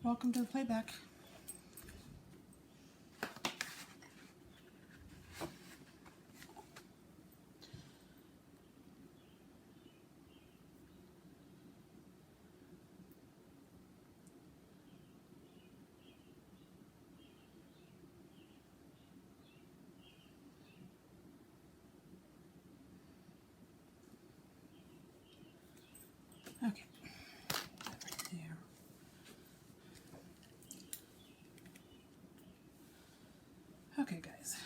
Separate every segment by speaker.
Speaker 1: Welcome to the playback. Okay. Right there. Okay, guys.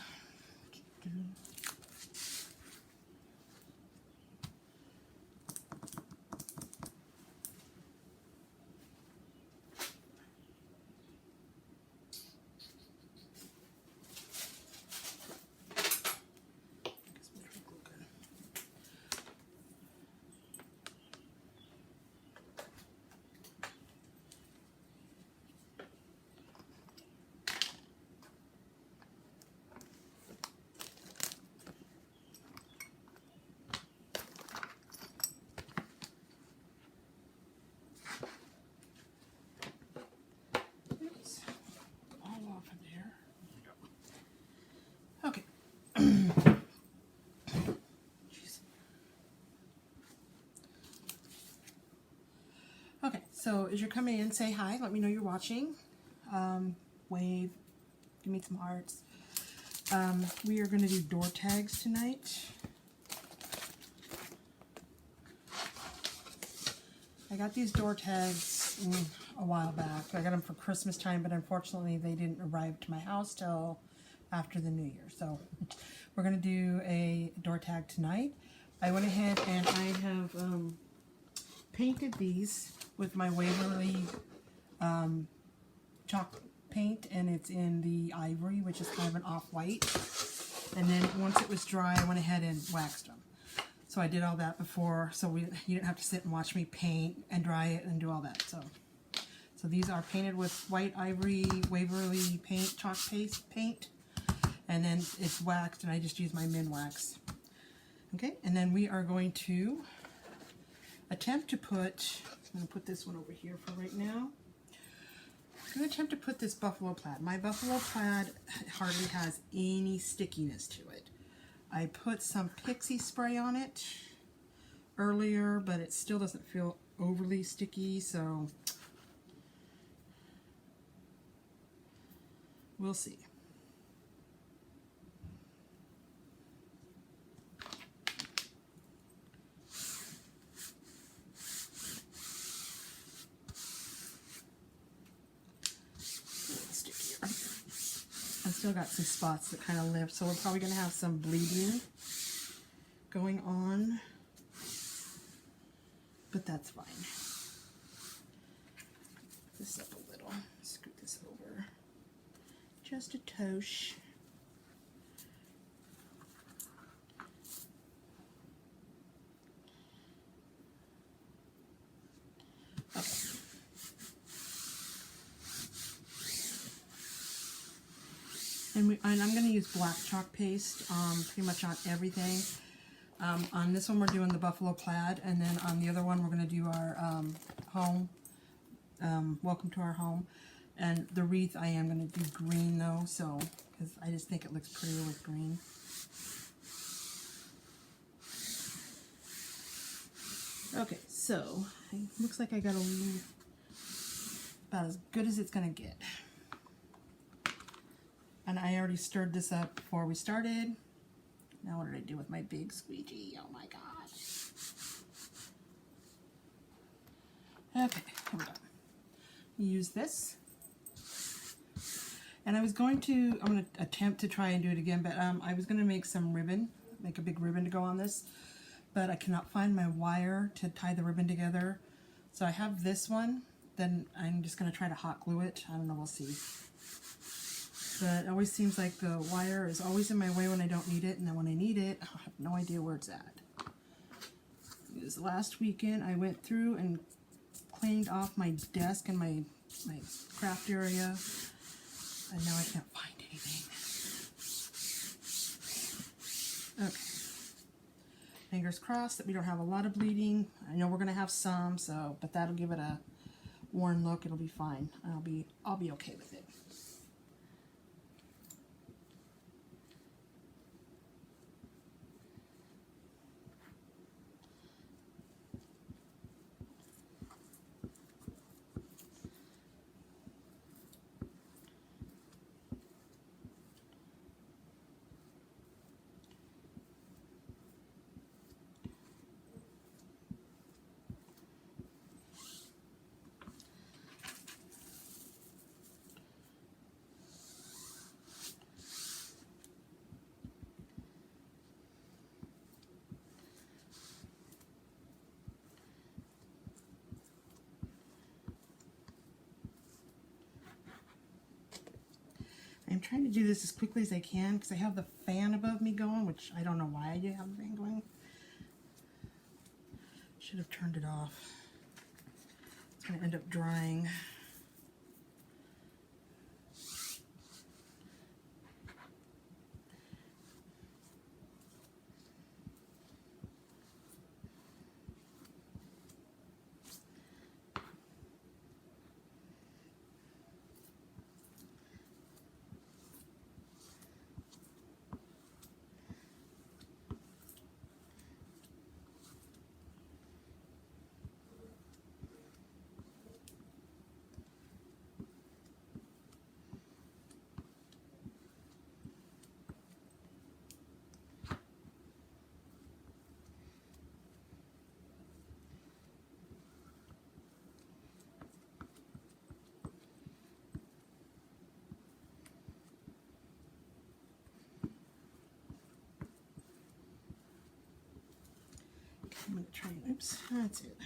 Speaker 1: Oops. All off of there. Okay. Jeez. Okay, so as you're coming in, say hi. Let me know you're watching. Wave. Give me some hearts. We are going to do door tags tonight. I got these door tags a while back. I got them for Christmas time, but unfortunately they didn't arrive to my house till after the New Year. So we're going to do a door tag tonight. I went ahead and I have painted these with my Waverly chalk paint, and it's in the ivory, which is kind of an off-white. And then once it was dry, I went ahead and waxed them. So I did all that before, so you didn't have to sit and watch me paint and dry it and do all that. So these are painted with white ivory Waverly paint, chalk paste paint, and then it's waxed, and I just use my Minwax. Okay, and then we are going to attempt to put, I'm going to put this one over here for right now. I'm going to attempt to put this buffalo plaid. My buffalo plaid hardly has any stickiness to it. I put some pixie spray on it earlier, but it still doesn't feel overly sticky, so we'll see. I've still got some spots that kind of lift, so we're probably going to have some bleeding going on, but that's fine. Put this up a little, scoot this over just a touch. Okay. And I'm going to use black chalk paste pretty much on everything. On this one we're doing the buffalo plaid, and then on the other one we're going to do our home, welcome to our home. And the wreath I am going to do green though, so because I just think it looks prettier with green. Okay, so it looks like I got a little, about as good as it's going to get. And I already stirred this up before we started. Now what did I do with my big squeegee? Oh my gosh. Okay, here we go. Use this. And I'm going to attempt to try and do it again, but I was going to make some ribbon, make a big ribbon to go on this, but I cannot find my wire to tie the ribbon together. So I have this one, then I'm just going to try to hot glue it. I don't know, we'll see. But it always seems like the wire is always in my way when I don't need it, and then when I need it, I have no idea where it's at. This last weekend, I went through and cleaned off my desk and my craft area, and now I can't find anything. Okay. Fingers crossed that we don't have a lot of bleeding. I know we're going to have some, but that'll give it a worn look, it'll be fine. I'll be okay with it. I'm trying to do this as quickly as I can because I have the fan above me going, which I don't know why I do have the fan going. Should have turned it off. It's going to end up drying. I'm going to try and, oops, that's it.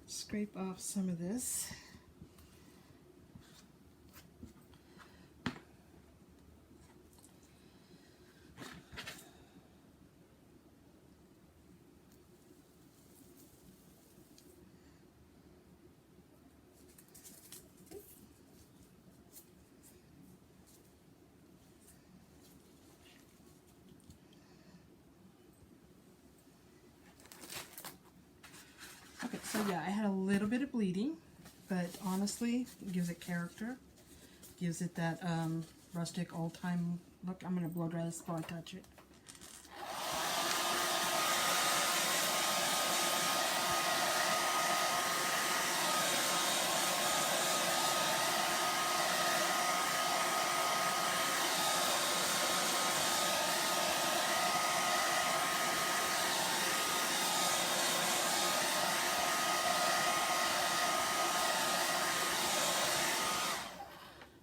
Speaker 1: Scrape off some of this. Okay, so yeah, I had a little bit of bleeding, but honestly, it gives it character. Gives it that rustic, old-time look. I'm going to blow dry this before I touch it.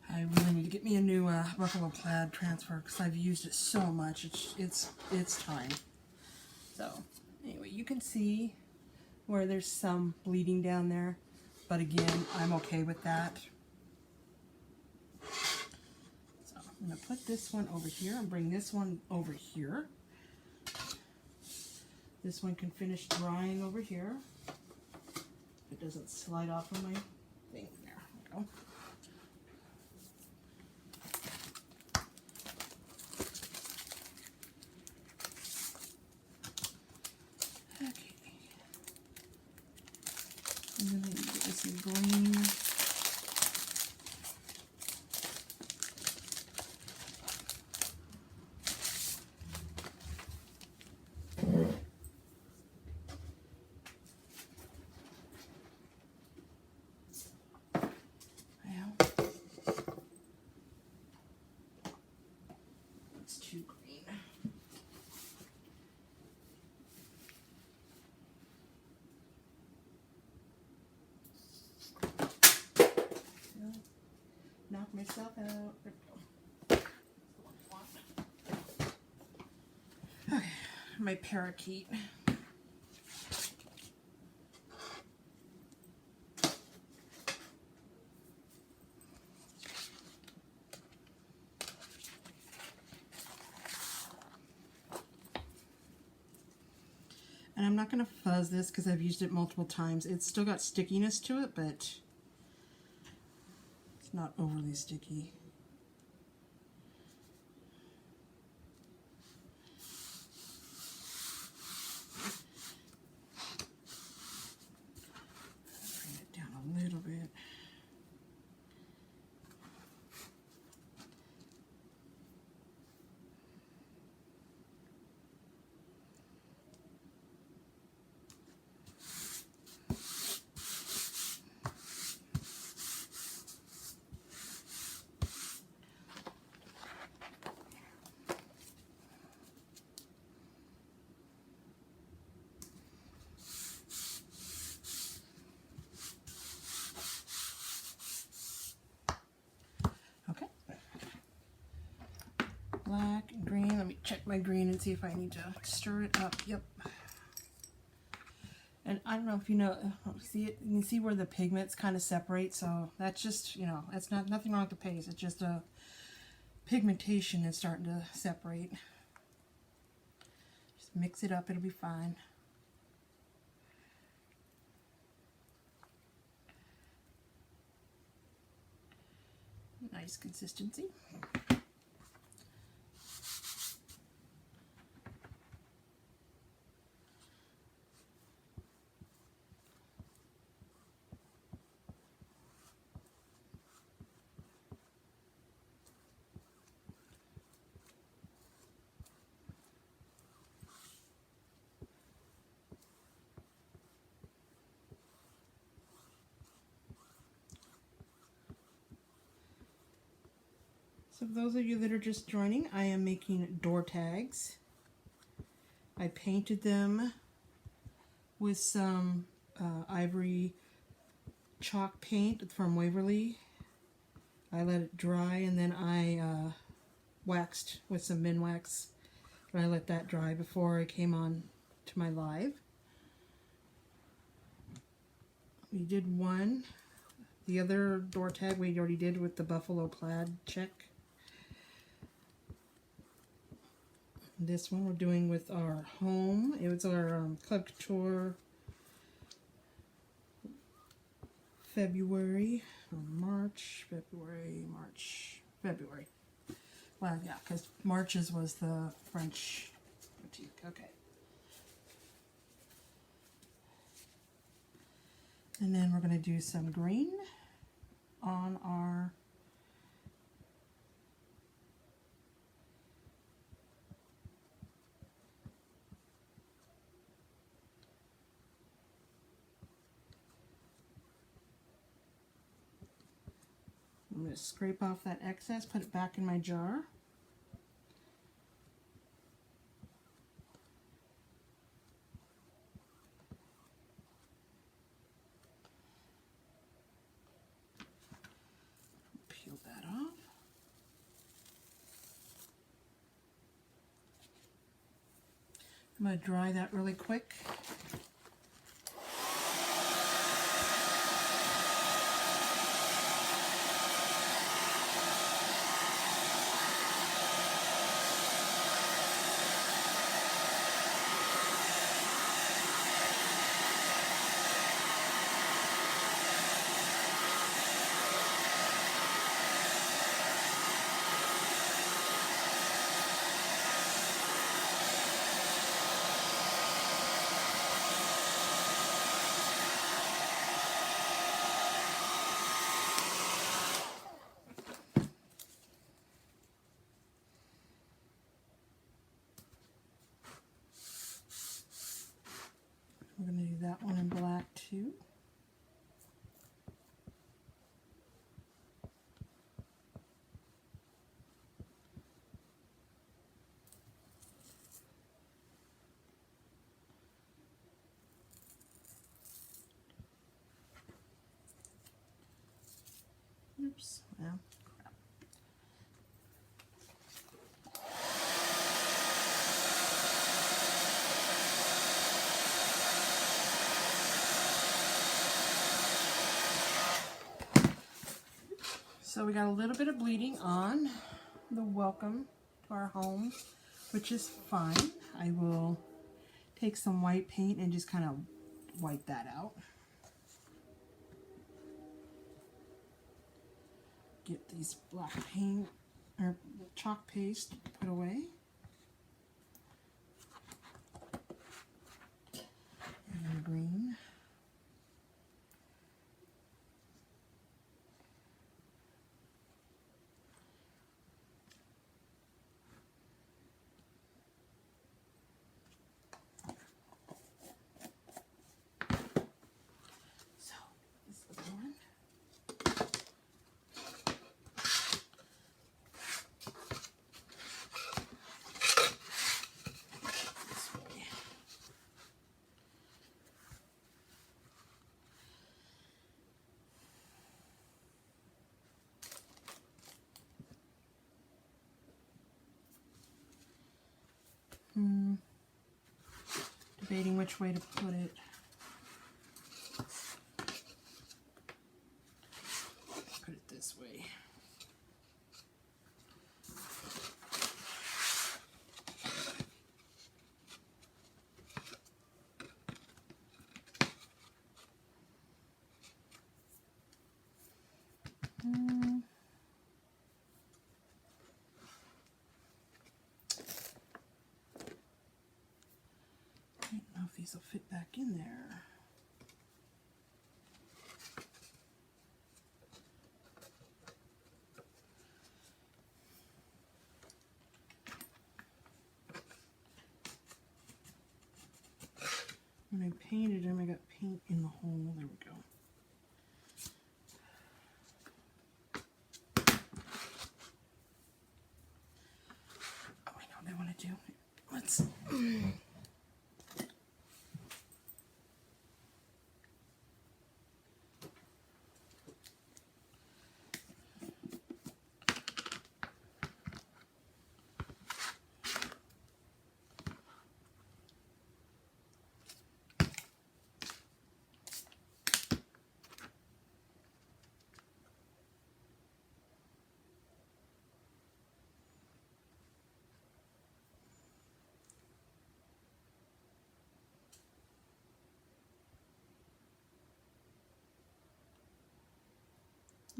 Speaker 1: I really need to get me a new Buffalo Plaid transfer because I've used it so much. It's time. So anyway, you can see where there's some bleeding down there, but again, I'm okay with that. So I'm going to put this one over here and bring this one over here. This one can finish drying over here. It doesn't slide off of my thing. There we go. And then I need to get this in green. Well, it's too green. Knock myself out. There we go. Okay, my parakeet. And I'm not going to fuzz this because I've used it multiple times. It's still got stickiness to it, but it's not overly sticky. Bring it down a my green and see if I need to stir it up. Yep. And I don't know if you know, see it, you can see where the pigments kind of separate, so that's just, you know, that's nothing wrong with the paste, it's just a pigmentation is starting to separate. Just mix it up, it'll be fine. Nice consistency. So for those of you that are just joining, I am making door tags. I painted them with some ivory chalk paint from Waverly. I let it dry and then I waxed with some Minwax. And I let that dry before I came on to my live. We did one. The other door tag we already did with the buffalo plaid check. This one we're doing with our home. It was our Club Couture February. Well, yeah, because March's was the French boutique. Okay. And then we're going to do some green on our I'm going to scrape off that excess, put it back in my jar. Peel that off. I'm going to dry that really quick. We're going to do that one in black too. Oops, well, crap. So we got a little bit of bleeding on the welcome to our home, which is fine. I will take some white paint and just kind of wipe that out. Get these black paint or chalk paste put away. And green. Debating which way to put it. Put it this way. I don't know if these will fit back in there. When I painted them, I got paint in the hole. There we go. Oh, I know what I want to do. Let's...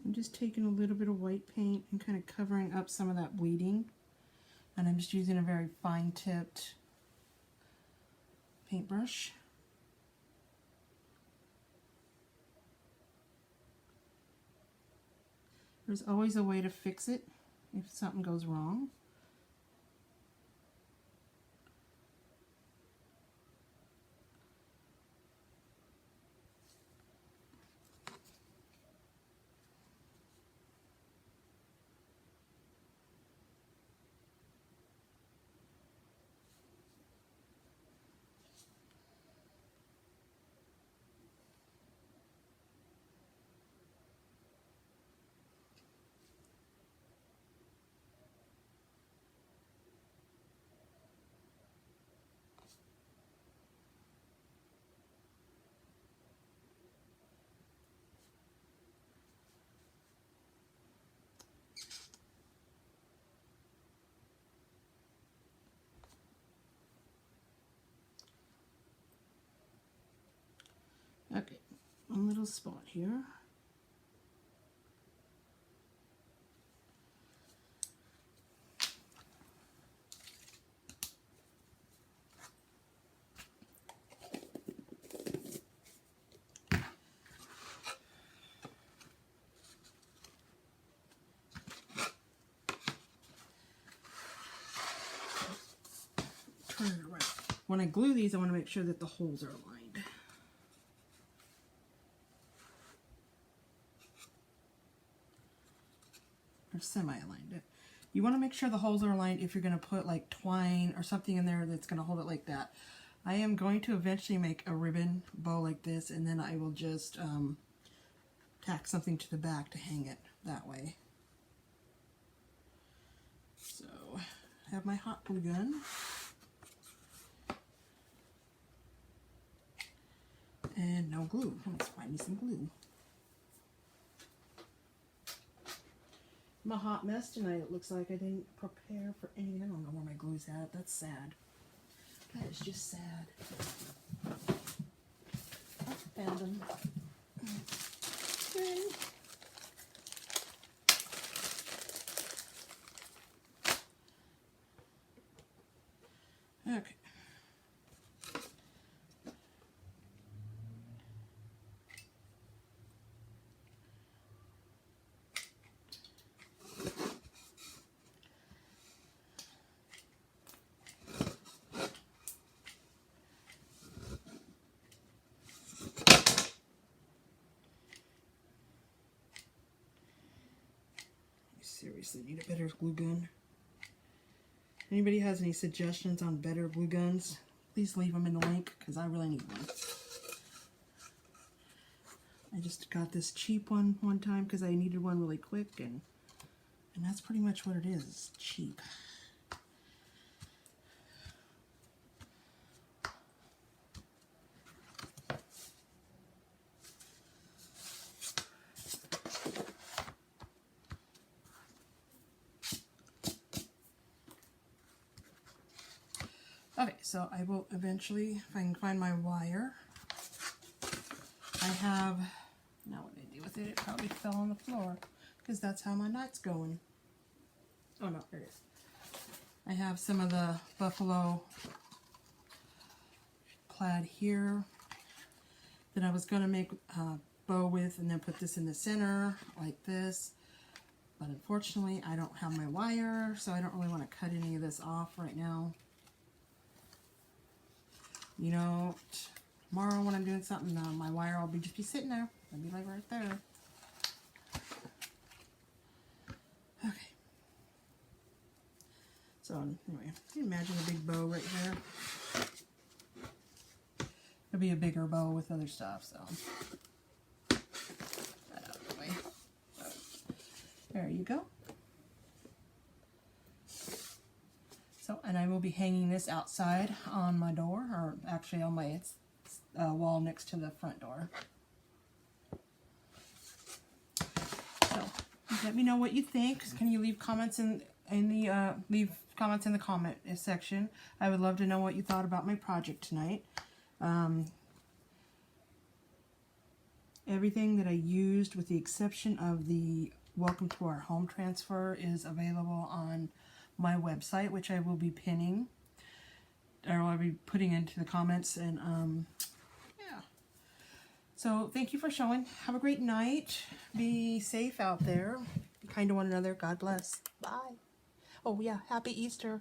Speaker 1: I'm just taking a little bit of white paint and kind of covering up some of that bleeding. And I'm just using a very fine-tipped paintbrush. There's always a way to fix it if something goes wrong. Okay, one little spot here. Turn it around. When I glue these, I want to make sure that the holes are aligned. Or semi-aligned. You want to make sure the holes are aligned if you're going to put like twine or something in there that's going to hold it like that. I am going to eventually make a ribbon bow like this, and then I will just tack something to the back to hang it that way. So, I have my hot glue gun. And no glue. Let's find me some glue. I'm a hot mess tonight. It looks like I didn't prepare for anything. I don't know where my glue's at. That's sad. That is just sad. I found them. Okay. Okay. Seriously, need a better glue gun. Anybody has any suggestions on better glue guns, please leave them in the link, because I really need one. I just got this cheap one time because I needed one really quick, and that's pretty much what it is. It's cheap. so I will eventually, if I can find my wire. I have, now what did I do with it? It probably fell on the floor because that's how my night's going. Oh no, there it is. I have some of the buffalo plaid here that I was going to make a bow with and then put this in the center like this. But unfortunately, I don't have my wire, so I don't really want to cut any of this off right now. You know, tomorrow when I'm doing something, my wire will just be sitting there. It'll be like right there. Okay. So anyway, can you imagine a big bow right here? It'll be a bigger bow with other stuff, so. That out of the way. There you go. So, and I will be hanging this outside on my door, or actually on my wall next to the front door. So, let me know what you think. Can you leave comments in the comment section? I would love to know what you thought about my project tonight. Everything that I used, with the exception of the Welcome to Our Home transfer, is available on my website, which I will be pinning, or I'll be putting into the comments. And yeah. So thank you for showing. Have a great night. Be safe out there. Be kind to one another. God bless. Bye. Oh yeah, happy Easter.